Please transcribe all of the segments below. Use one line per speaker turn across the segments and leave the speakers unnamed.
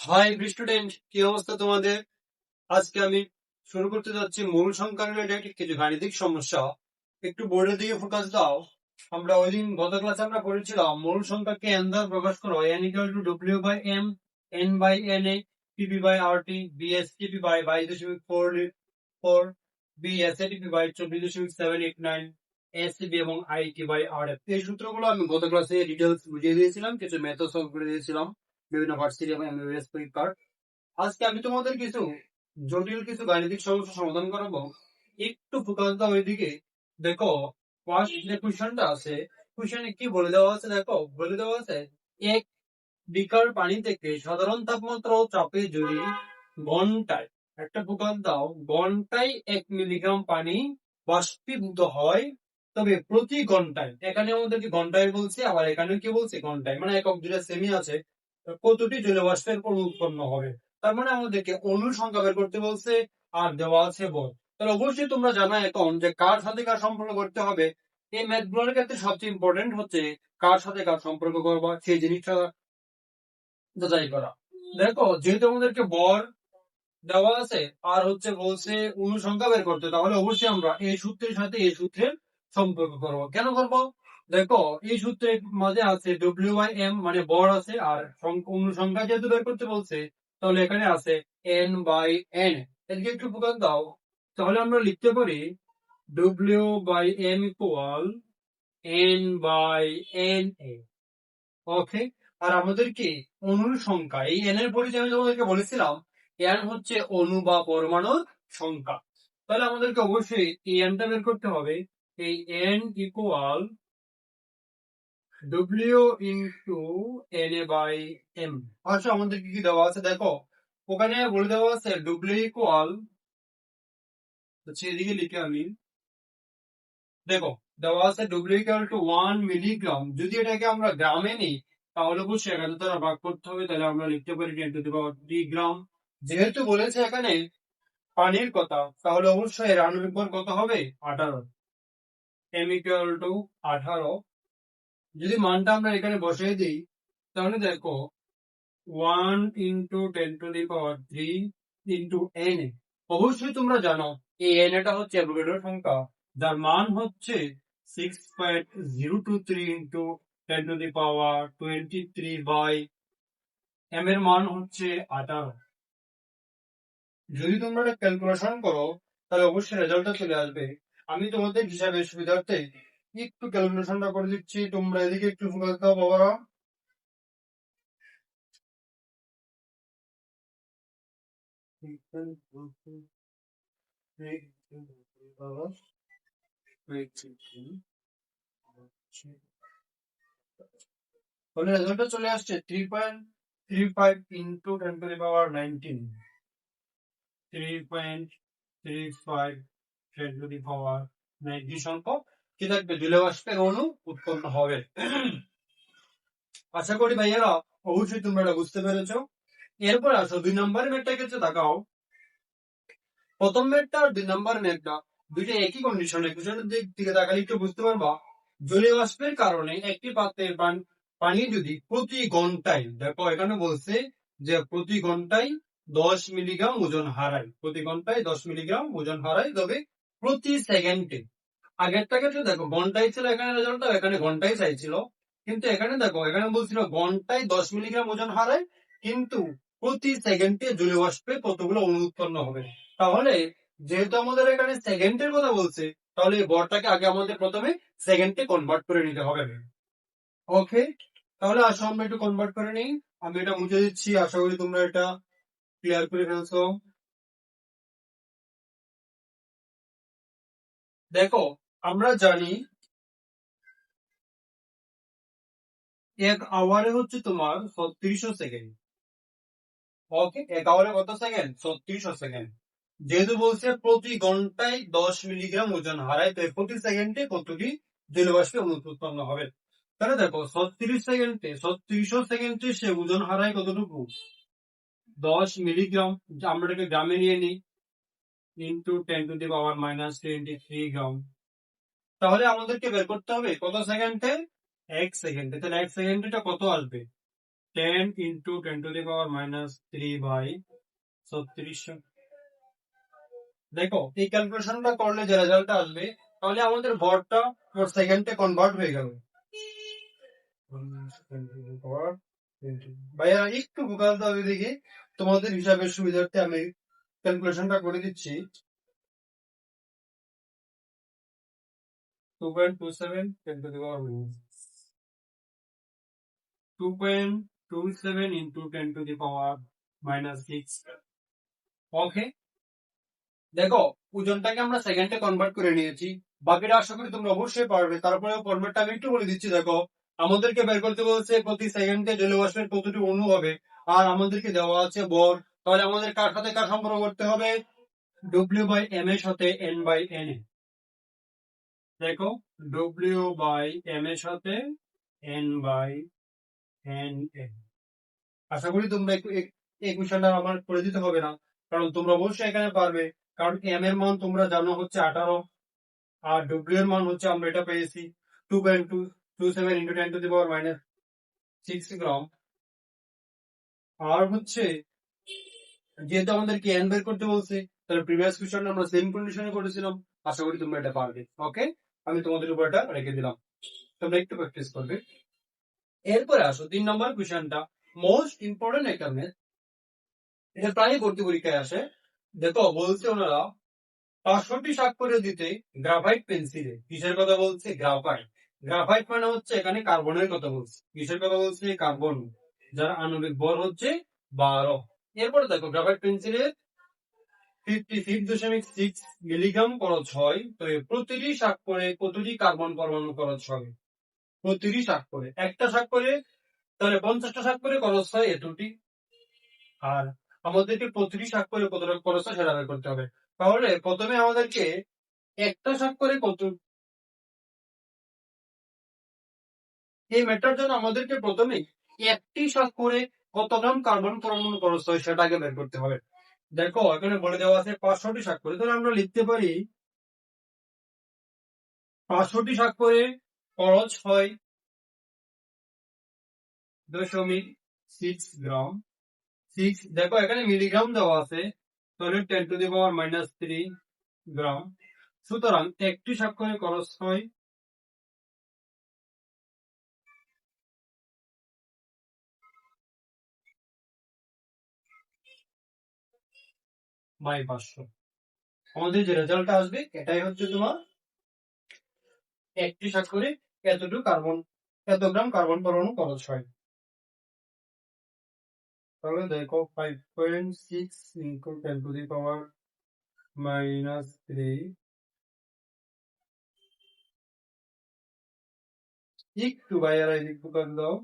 High student, কি অবস্থা তোমাদের? আজকে আমি শুরু করতে যাচ্ছি মূল সংখ্যা রিলেটেড কিছু গাণিতিক সমস্যা। একটু বোর্ডের দিকে ফোকাস দাও। আমরা ওই দিন গত ক্লাসে আমরা পড়েছিলাম মূল সংখ্যাকে n দ্বারা প্রকাশ করো, n equal to w by m, n by n a, tp by rt, bs tp by 22.4, bs tp by 24.789, scb এবং it বাই rf। এই সূত্রগুলো আমি গত ক্লাসে ডিটেলস বুঝিয়ে দিয়েছিলাম, কিছু মেথড সলভ করে দিয়েছিলাম বিভিন্ন ভার্সিটি এবং এমবিবিএস পরীক্ষার। আজকে আমি তোমাদের কিছু জটিল কিছু গাণিতিক সমস্যা সমাধান করাবো। একটু ফোকাস দাও ওইদিকে। দেখো, ফার্স্ট যে কোশ্চেনটা আছে, কোশ্চেনে কি বলে দেওয়া আছে? দেখো, বলে দেওয়া আছে 1 লিটার পানি থেকে সাধারণ তাপমাত্রা ও চাপে যদি ঘন্টায়, একটা ফোকাস দাও, ঘন্টায় 1 মিলিগ্রাম পানি বাষ্পীভূত হয়, তবে প্রতি ঘন্টায়, এখানে আমাদেরকে ঘন্টায় বলছে, আবার এখানে কি বলছে? ঘন্টায়, মানে একক দুটা সেমি আছে, কতটি জলীয়বাষ্পের অণু উৎপন্ন হবে। তার মানে আমাদেরকে অণুর সংখ্যা বের করতে বলছে, আর দেওয়া আছে বল। তাহলে অবশ্যই তোমরা জানো এখন যে কার সাথে কার সম্পর্ক করতে হবে। এই ম্যাথ গুলোর ক্ষেত্রে সবচেয়ে ইম্পর্টেন্ট হচ্ছে কার সাথে কার সম্পর্ক করবা, সেই জিনিসটা যাচাই করা। দেখো, যেহেতু আমাদেরকে বর দেওয়া আছে আর হচ্ছে বলছে অনুসংখ্যা বের করতে, তাহলে অবশ্যই আমরা এই সূত্রের সাথে এই সূত্রের সম্পর্ক করব। কেন করব? দেখো, এই সূত্রের মাঝে আছে ডব্লিউ বাই এম, মানে বর আছে, আর অনুসংখ্যা যেহেতু বের করতে বলছে, তাহলে এখানে আছে এন বাই এন। এদিকে একটু ফোকাস দাও। তাহলে আমরা লিখতে পারি W by M equal N by N A. Okay. আর আমাদের কি অণুর সংখ্যা, এই এন এর পরিচয় আমি তোমাদেরকে বলেছিলাম, এন হচ্ছে অণু বা পরমাণুর সংখ্যা। তাহলে আমাদেরকে অবশ্যই এই এনটা বের করতে হবে। এই N equal W into N A by M. আচ্ছা, আমাদেরকে কি দেওয়া আছে? দেখো, ওখানে বলে দেওয়া আছে ডব্লিউ ইকুয়াল, এদিকে লিখে আমি, দেখো, দেওয়া আছে ডব্লিউ ইকুয়াল টু 1 মিলিগ্রাম। যদি এটাকে আমরা গ্রামে নিই, তাহলে অবশ্যই এখানে দ্বারা ভাগ করতে হবে। তাহলে আমরা লিখতে পারি 10⁻³ যেহেতু বলেছে এখানে পানির কথা, তাহলে অবশ্যই এর আণবিক ভর কত হবে? 18। m equal to 18। যদি মানটা আমরা এখানে বসিয়ে দিই, তাহলে দেখো 1 × 10⁻³ ইন্টু এন। অবশ্যই তোমরা জানো এই এন এটা হচ্ছে অ্যাভোগাড্রোর সংখ্যা, যার মান হচ্ছে 6.023 ইন্টু 10⁻23 বাই এম এর মান হচ্ছে 18। যদি তোমরা এটা ক্যালকুলেশন করো, তাহলে অবশ্যই রেজাল্টটা চলে আসবে। আমি তোমাদের হিসাবের সুবিধার্থে একটু ক্যালকুলেশনটা করে দিচ্ছি, তোমরা এদিকে একটু ফোকাস দাও বাবা। তাহলে রেজাল্টটা চলে আসছে 3.35 ইন্টু 10⁻19, 3.35 10⁻19 সংখ্যক কি থাকবে? জলীয়বাষ্পের অণু উৎপন্ন হবে। আশা করি ভাইয়েরা অবশ্যই তোমরা এটা বুঝতে পেরেছো। এরপর আসো 2 নম্বরের ম্যাথটার ক্ষেত্রে তাকাও। প্রথম ম্যাথটা আর 2 নম্বর ম্যাথটা দুইটা একই কন্ডিশনে, কুশনের দিক থেকে তাকালে একটু বুঝতে পারবা। জলীয়বাষ্পের কারণে একটি পাত্রের পানি যদি প্রতি ঘন্টায়, দেখো এখানে বলছে যে প্রতি ঘন্টায় 10 মিলিগ্রাম ওজন হারায়, প্রতি ঘন্টায় 10 মিলিগ্রাম ওজন হারায়, তবে প্রতি সেকেন্ডে। আগেরটা ক্ষেত্রে দেখো ঘন্টায় ছিল, এখানে রেজাল্টটা এখানে ঘন্টায় চাইছিল, কিন্তু এখানে দেখো এখানে বলছিল ঘন্টায় 10 মিলিগ্রাম ওজন হারায়, কিন্তু প্রতি সেকেন্ডে জলীয়বাষ্পে কতগুলো অণু উৎপন্ন হবে। তাহলে যেহেতু আমাদের এখানে সেকেন্ডের কথা বলছে, তাহলে এই ভরটাকে আগে আমাদের প্রথমে সেকেন্ডে কনভার্ট করে নিতে হবে। ওকে, তাহলে আসো আমরা একটু কনভার্ট করে নিই। আমি এটা মুছে দিচ্ছি, আশা করি তোমরা এটা ক্লিয়ার করে ফেলছো। দেখো, আমরা জানি 1 আওয়ারে হচ্ছে তোমার 3600 সেকেন্ড। ওকে, 1 আওয়ারে কত সেকেন্ড? 3600 সেকেন্ড। যেহেতু বলছে প্রতি ঘন্টায় 10 মিলিগ্রাম ওজন হারায়, তো প্রতি সেকেন্ডে কতটি জলীয়বাষ্পে অণু উৎপন্ন হবে। তাহলে দেখো 3600 সেকেন্ডে সে ওজন হারায় কতটুকু? 10 মিলিগ্রাম। আমরা এটাকে গ্রামে নিয়ে নিই, ইন্টু 10⁻³ গ্রাম। তাহলে আমাদেরকে বের করতে হবে কত সেকেন্ডে? 1 সেকেন্ডে। তাহলে 1 সেকেন্ডে কত আসবে? 10 into 10 to the power minus 3 by 36। দেখো এই ক্যালকুলেশনটা করলে যে রেজাল্টটা আসবে, তাহলে আমাদের ভরটা সেকেন্ডে কনভার্ট হয়ে গেল। ভাইয়া একটু ফোকাস দাও এদিকে, তোমাদের হিসাবের সুবিধার্থে আমি ক্যালকুলেশনটা করে দিচ্ছি। 2.27 10 to the power minus 2.27 into 10 to the power minus 6। ওকে, দেখো ওজনটাকে আমরা সেকেন্ডে কনভার্ট করে নিয়েছি, বাকিটা আশা করি তোমরা অবশ্যই পারবে। তারপরে ফরম্যাটটা আমি একটু বলে দিচ্ছি। দেখো আমাদেরকে বের করতে বলছে প্রতি সেকেন্ডে জলীয়বাষ্পের কতটি অণু হবে, আর আমাদেরকে দেওয়া আছে ভর। তাহলে আমাদের কার সাথে কার সম্পর্ক করতে হবে? ডব্লিউ বাই এম এর সাথে এন বাই এন এ। দেখো ডব্লিউ বাই এম এর সাথে এন বাই এন এ। আশা করি তোমরা এই কোশ্চেনটা আমার করে দিতে হবে না, কারণ তোমরা অবশ্যই এখানে পারবে। কারণ এম এর মান তোমরা জানো হচ্ছে 18, আর ডব্লিউ এর মান হচ্ছে আমরা এটা পেয়েছি 2.27 into 10 to the power minus 6 গ্রাম। আর হচ্ছে যেহেতু আমাদেরকে এন বের করতে বলছে, তাহলে প্রিভিয়াস কোশ্চেন আমরা সেম কন্ডিশনে করেছিলাম। আশা করি তোমরা এটা পারবে। ওকে, আমি তোমাদের উপর এটা রেখে দিলাম, তোমরা একটু প্র্যাকটিস করবে। এরপরে আসো 3 নম্বর কোশ্চেনটা, মোস্ট ইম্পর্টেন্ট একটা ম্যাথ, এটা প্রায় ভর্তি পরীক্ষায় আসে। দেখো বলছে ওনারা 65টি স্বাক্ষরে দিতে গ্রাফাইট পেন্সিলে, কিসের কথা বলছে? গ্রাফাইট। গ্রাফাইট মানে হচ্ছে এখানে কার্বনের কথা বলছে। কিসের কথা বলছে? কার্বন, যার আণবিক ভর হচ্ছে 12। এরপরে দেখো গ্রাফাইট পেন্সিলের 56.6 মিলিগ্রাম খরচ হয়, তো প্রতিটি স্বাক্ষরে কতটি কার্বন পরমাণু খরচ হবে? প্রতিটি স্বাক্ষরে, একটা স্বাক্ষরে তাহলে 50টা স্বাক্ষরে খরচ হয় এতটি, আর আমাদেরকে প্রতিটি স্বাক্ষরে কতটা খরচ হয় সেটা বের করতে হবে। তাহলে প্রথমে আমাদেরকে একটা স্বাক্ষরে কত, এই ম্যাটার জন্য আমাদেরকে প্রথমে একটি স্বাক্ষরে কত গ্রাম কার্বন পরমাণু খরচ হয় সেটা আগে বের করতে হবে। দেখো এখানে বলে দেওয়া আছে 500টি স্বাক্ষরে, তাহলে আমরা লিখতে পারি 500টি স্বাক্ষরে খরচ হয় 0.6 গ্রাম। 6, দেখো এখানে মিলিগ্রাম দেওয়া আছে, তাহলে 10 টু দি পাওয়ার মাইনাস 3 গ্রাম। সুতরাং একটি স্বাক্ষরে খরচ হয় বাই 500। আমাদের যে রেজাল্টটা আসবে এটাই হচ্ছে তোমার একটি স্বাক্ষরে এতটুকু কার্বন, এত গ্রাম কার্বন পরমাণু খরচ হয়। তাহলে দেখো 5.6 into 10 to the power minus 3, একটু বাইরে একটু করে দাও।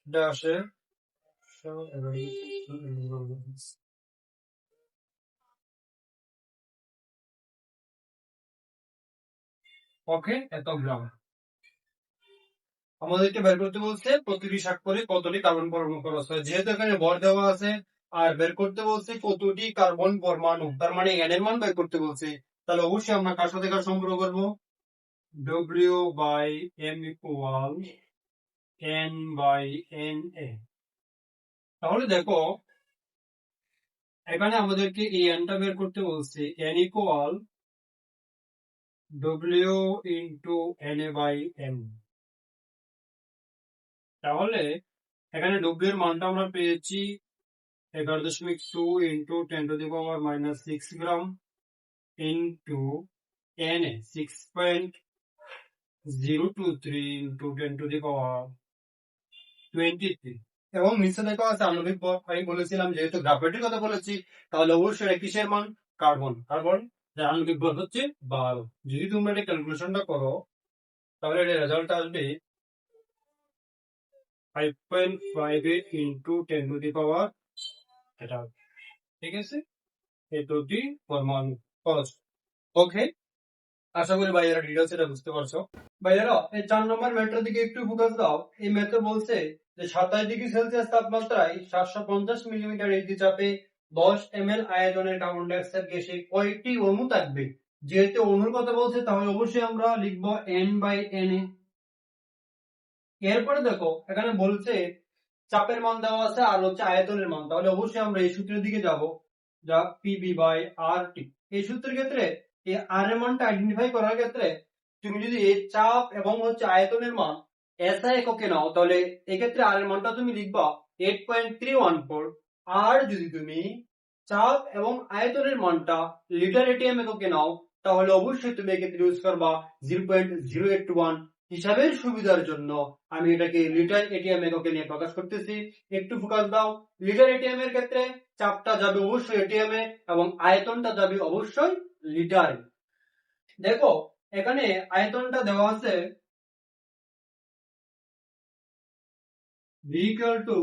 এটা আসে ওকে, এত গ্রাম। আমাদেরকে বের করতে বলছে প্রতিটি স্বাক্ষরে কতটি কার্বন পরমাণু খরচ হয়, যেহেতু এখানে ভর দেওয়া আছে আর বের করতে বলছে কতটি কার্বন পরমাণু, তার মানে এন এর মান বের করতে বলছে। তাহলে অবশ্যই আমরা কার সাথে কার সম্পর্ক করবো? W by M equal N by N A. তাহলে দেখো এখানে আমাদেরকে এই এনটা বের করতে বলছে, N equal W into N A by M. তাহলে এখানে ডব্লিউ এর মানটা আমরা পেয়েছি 11.2 into 10 to the power minus 6 gram into N A 6.023 into 10 to the power 23। এবং নিচে দেখা আছে আণবিক ভর। আমি বলেছিলাম যেহেতু গ্রাফাইটের কথা বলেছি, তাহলে অবশ্যই কিসের মান? কার্বন। কার্বন যার আণবিক ভর হচ্ছে 12। যদি তোমরা এটা ক্যালকুলেশনটা করো তাহলে এটা রেজাল্ট আসবে 5.58 ইন্টু 10 টু দি পাওয়ার, এটা ঠিক আছে, এতটি পরমাণু খরচ। ওকে, আশা করি ভাইয়ারা ডিটেলস এটা বুঝতে পারছো। ভাইয়ারা এই 4 নম্বর ম্যাথটার দিকে একটু ফোকাস দাও। এই ম্যাথে বলছে যে 27 ডিগ্রি সেলসিয়াস তাপমাত্রায় 750 মিলিমিটার এইচডি চাপে 10 ml আয়তনের কার্বন ডাই অক্সাইড গ্যাসে কয়টি অণু থাকবে? যেহেতু অণুর কথা বলছে তাহলে অবশ্যই আমরা লিখবো n/na। এরপরে দেখো এখানে বলছে চাপের মান দেওয়া আছে আর হচ্ছে আয়তনের মান, তাহলে অবশ্যই আমরা এই সূত্রের দিকে যাব, যা PV/RT। এই সূত্রের ক্ষেত্রে এই R এর মানটা আইডেন্টিফাই করার ক্ষেত্রে তুমি যদি এই চাপ এবং হচ্ছে আয়তনের মান SI এককে নাও তাহলে এক্ষেত্রে R এর মানটা তুমি লিখবা 8.314। আর যদি তুমি চাপ এবং আয়তনের মানটা লিটার এটিএম এককে নাও তাহলে অবশ্যই তুমি এক্ষেত্রে ইউজ করবা 0.081। হিসাবের সুবিধার জন্য আমি এটাকে লিটার এটিএম এককে নিয়ে প্রকাশ করতেছি, একটু ফোকাস দাও। লিটার এটিএম এর ক্ষেত্রে চাপটা যাবে অবশ্যই এটিএম এ এবং আয়তনটা যাবে অবশ্যই লিটারে। দেখো এখানে আয়তনটা দেওয়া আছে V equal to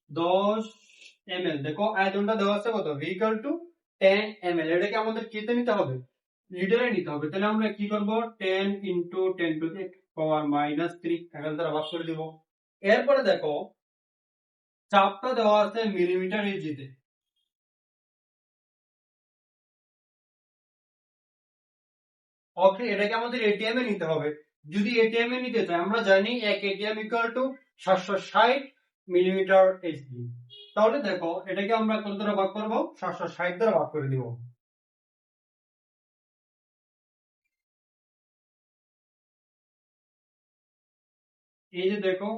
10 ml। দেখো আয়তনটা দেওয়া আছে কত, V equal to 10 ml। এটাকে আমাদের কিতে নিতে হবে, লিটারে নিতে হবে। তাহলে আমরা কি করব, 10 into 10 to the power -3 এখান দ্বারা ভাগ করে দিব। এরপরে দেখো চাপটা দেওয়া আছে মিলিমিটার ইঞ্চিতে। ওকে, এটাকে আমাদের এটিএম এ নিতে হবে। যদি এটিএম এ নিতে চাই আমরা জানি 1 ATM equal to 760 millimetre Hg. তাহলে দেখো এটাকে আমরা কত দ্বারা ভাগ করব, 760 দ্বারা ভাগ করে দিব। এই যে দেখো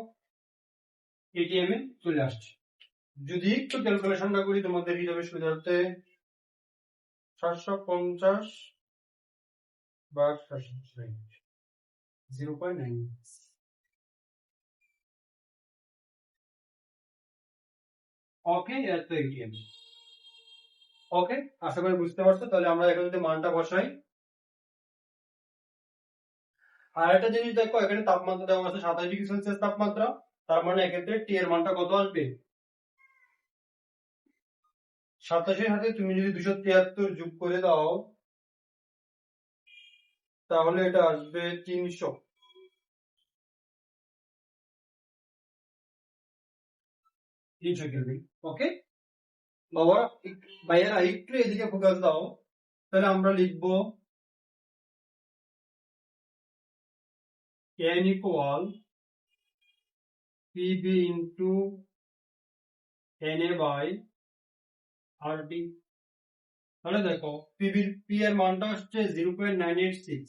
এটিএম এ চলে আসছে। যদি একটু ক্যালকুলেশনটা করি তোমাদের হিসাবে সুবিধার্থে, 750 বা 760 0.9। ওকে, এত এটিএম। ওকে, আশা করি বুঝতে পারছো। তাহলে আমরা এখন যদি মানটা বসাই, আর একটা জিনিস দেখো এখানে তাপমাত্রা দেওয়া আছে 27 ডিগ্রি সেলসিয়াস তাপমাত্রা, তার মানে এক্ষেত্রে টি এর মানটা কত আসবে, 27 এর সাথে তুমি যদি 273 যোগ করে দাও তাহলে এটা আসবে 300। কেলভিন। ওকে বাবা, ভাইয়েরা একটু এদিকে ফোকাস দাও। তাহলে আমরা লিখবো n equal PV into Na/RT। তাহলে দেখো পি এর মানটা হচ্ছে 0.986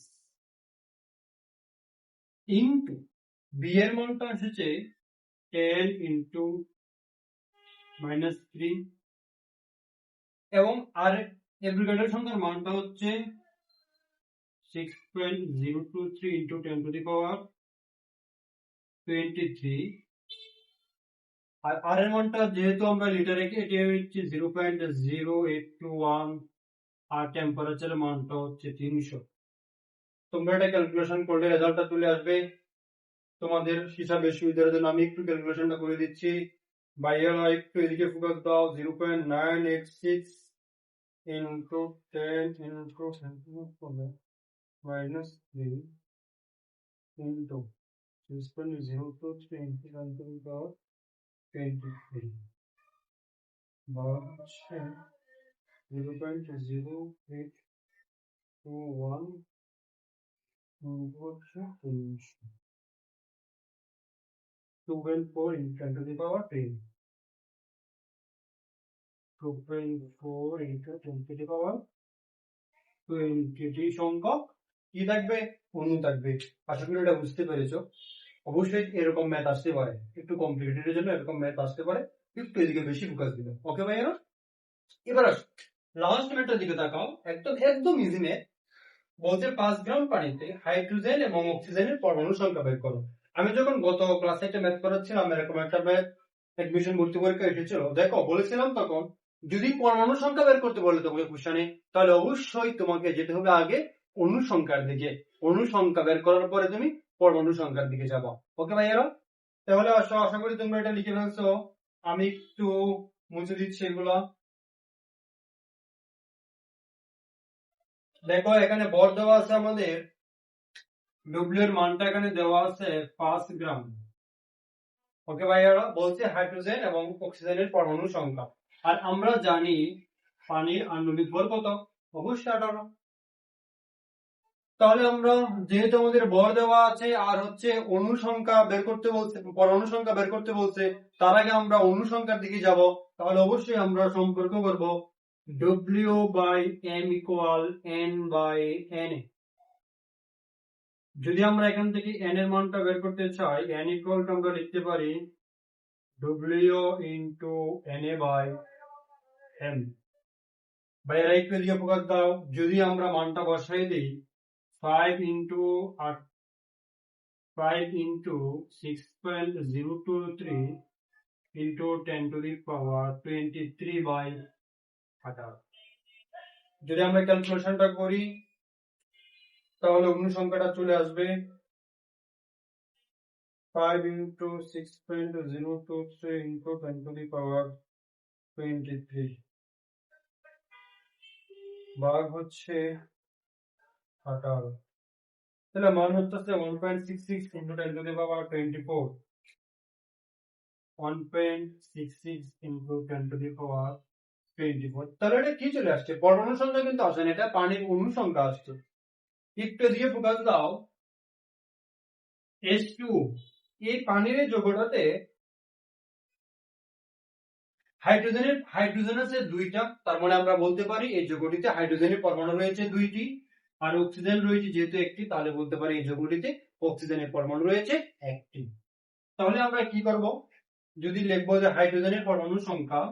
ইন্টু বি এর মানটা হচ্ছে 10 ইন্টু -3 এবং আর অ্যাগ্রিগেটের সংখ্যার মানটা হচ্ছে 6.023 ইন্টু 10 টু দি পাওয়ার 23। আর এর মানটা যেহেতু আমরা লিটারে এটি হচ্ছে 0.0821 আর টেম্পারেচারের মানটা হচ্ছে 300। তোমরা এটা ক্যালকুলেশন করলে রেজাল্টটা চলে আসবে। তোমাদের হিসাবে সুবিধার জন্য আমি একটু ক্যালকুলেশনটা করে দিচ্ছি। ভাইয়ারা একটু এদিকে ফোকাস দাও। 0.986 into 10 into 10 minus 3 into 6.023 into 10 to the power 23 বা হচ্ছে 0.0821 হচ্ছে 2.4 into 10 to the power 10। 2.4 into 10 to the power 20 সংখ্যক কি থাকবে, অণু থাকবে। আশা করি এটা বুঝতে পেরেছো। অবশ্যই এরকম ম্যাথ আসতে পারে, একটু কমপ্লিকেটেড জন্য এরকম ম্যাথ আসতে পারে, একটু এদিকে বেশি ফোকাস দিবে। ওকে ভাইয়া, এবার আসো লাস্ট ম্যাথটার দিকে তাকাও। একদম একদম ইজি ম্যাথ। বলছে 5 গ্রাম পানিতে হাইড্রোজেন এবং অক্সিজেনের পরমাণু সংখ্যা বের করো। আমি যখন গত ক্লাসে একটা ম্যাথ করাচ্ছিলাম, এরকম একটা ম্যাথ এডমিশন ভর্তি পরীক্ষা এসেছিল। দেখো বলেছিলাম তখন যদি পরমাণু সংখ্যা বের করতে বলে তোমাকে কোশ্চেনে, তাহলে অবশ্যই তোমাকে যেতে হবে আগে অণু সংখ্যার দিকে। অণু সংখ্যা বের করার পরে তুমি পরমাণু সংখ্যার দিকে যাবা। ওকে ভাইয়ারা, তাহলে আশা করি তোমরা এটা লিখে ফেলছো। আমি একটু মুছে দিচ্ছি এগুলা। দেখো এখানে ভর দেওয়া আছে আমাদের, ডব্লিউ এর মানটা এখানে দেওয়া আছে 5 গ্রাম। ওকে ভাইয়ারা, বলছে হাইড্রোজেন এবং অক্সিজেনের পরমাণু সংখ্যা। আর আমরা জানি পানির আণবিক ভর কত, অবশ্যই 18। তাহলে আমরা যেহেতু আমাদের ভর দেওয়া আছে আর হচ্ছে অণু সংখ্যা বের করতে বলছে, পরমাণু সংখ্যা বের করতে বলছে, তার আগে আমরা অণু সংখ্যার দিকে যাব। তাহলে অবশ্যই আমরা সম্পর্ক করব W/M = N/Na। যদি আমরা এখান থেকে n এর মানটা বের করতে চাই, n = আমরা লিখতে পারি W × Na/M। ভাইয়েরা একটু দিয়ে প্রকাশ দাও, যদি আমরা মানটা বসাই দিই 5 × 6.023 × 10⁻23/18। যদি আমরা ক্যালকুলেশনটা করি তাহলে অণু সংখ্যাটা চলে আসবে 5 × 6.023 × 10⁻23 ভাগ হচ্ছে 18। তাহলে মান হচ্ছে 1.66 × 10⁻24। 1.66 × 10⁻24। তাহলে এটা কি চলে আসছে? পরমাণু সংখ্যা কিন্তু আসে না, এটা পানির অণু সংখ্যা আসছে। একটু দিয়ে ফোকাস দাও H2, এই পানির যৌগটাতে হাইড্রোজেন আছে 2টা, তার মানে আমরা বলতে পারি এই যৌগটিতে হাইড্রোজেনের পরমাণু রয়েছে 2টি আর অক্সিজেন রয়েছে যেহেতু একটি, তাহলে বলতে পারি এই যৌগটিতে অক্সিজেনের পরমাণু রয়েছে 1টি। তাহলে আমরা কি করব, যদি লিখব যে হাইড্রোজেনের পরমাণু সংখ্যা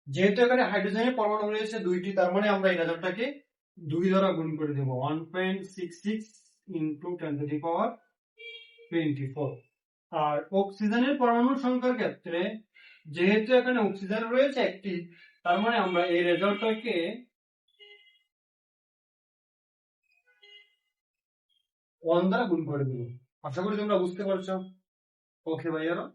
যেহেতু এখানে হাইড্রোজেনের পরমাণু রয়েছে 2টি, তার মানে আমরা এই রেজাল্টটাকে 2 দ্বারা গুণ করে দেব 1.66 × 10⁻24। আর অক্সিজেনের পরমাণু সংখ্যার ক্ষেত্রে যেহেতু এখানে অক্সিজেন রয়েছে একটি, তার মানে আমরা এই রেজাল্টটাকে 1 দ্বারা গুণ করে দেব। আশা করি তোমরা বুঝতে পারছো। ওকে ভাইয়ারা।